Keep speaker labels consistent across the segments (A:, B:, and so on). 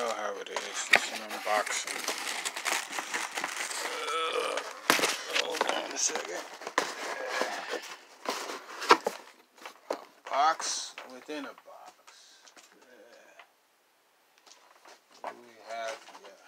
A: know how it is. It's an unboxing. Hold on a second. A box within a box. What do we have here?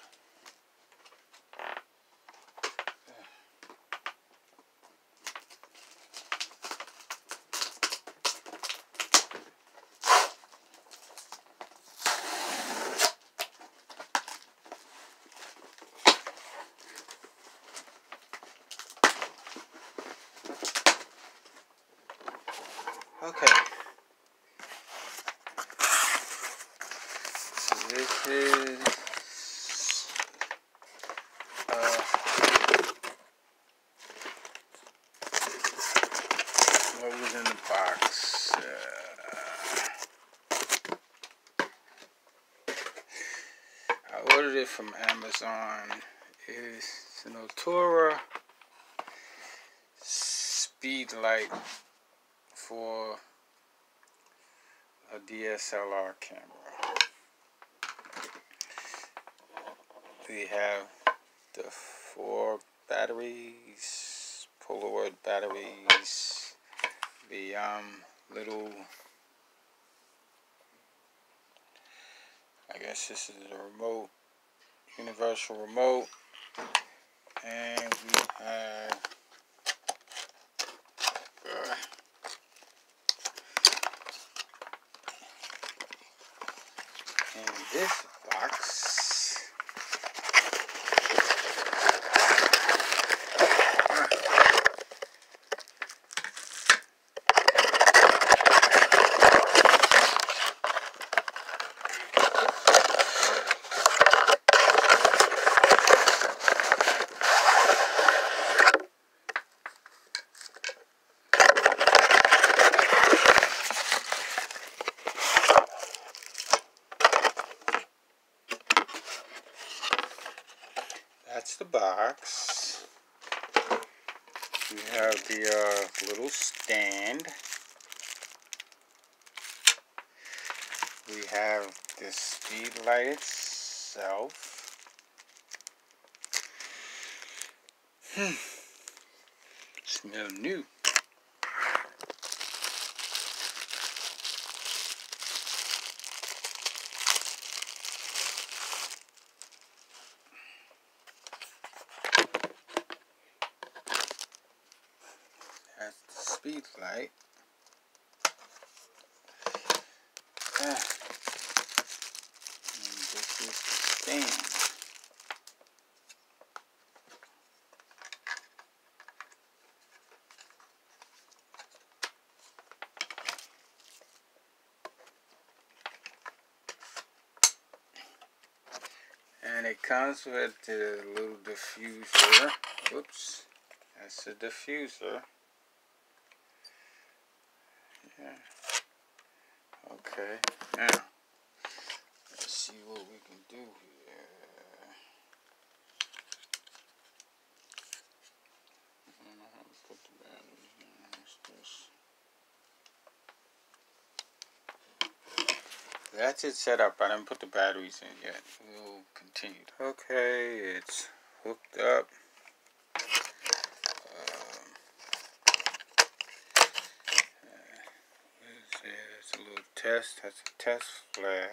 A: Okay. So this is what was in the box. I ordered it from Amazon. It's an Altura speed light for a DSLR camera. We have the 4 batteries, Polaroid batteries, the little, I guess this is the remote, universal remote, and we have in this box that's the box. We have the little stand. We have the speed light itself. Smell new. That's the speed light. And this is the stand. And it comes with the little diffuser. Whoops. That's the diffuser. Yeah. Okay. Now, let's see what we can do here. I don't know how to put the batteries in. What's this? That's it set up. I didn't put the batteries in yet. We'll continue. Okay, it's hooked up. It's a little test. That's a test flash.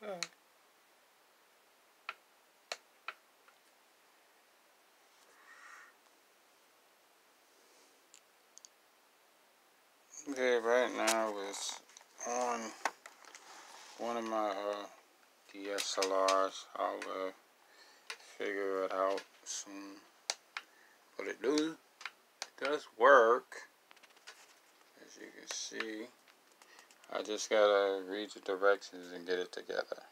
A: Okay. Okay, right now it's on one of my DSLRs. I'll figure it out soon. But it does work, as you can see. I just gotta read the directions and get it together.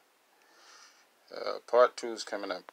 A: Part 2 is coming up.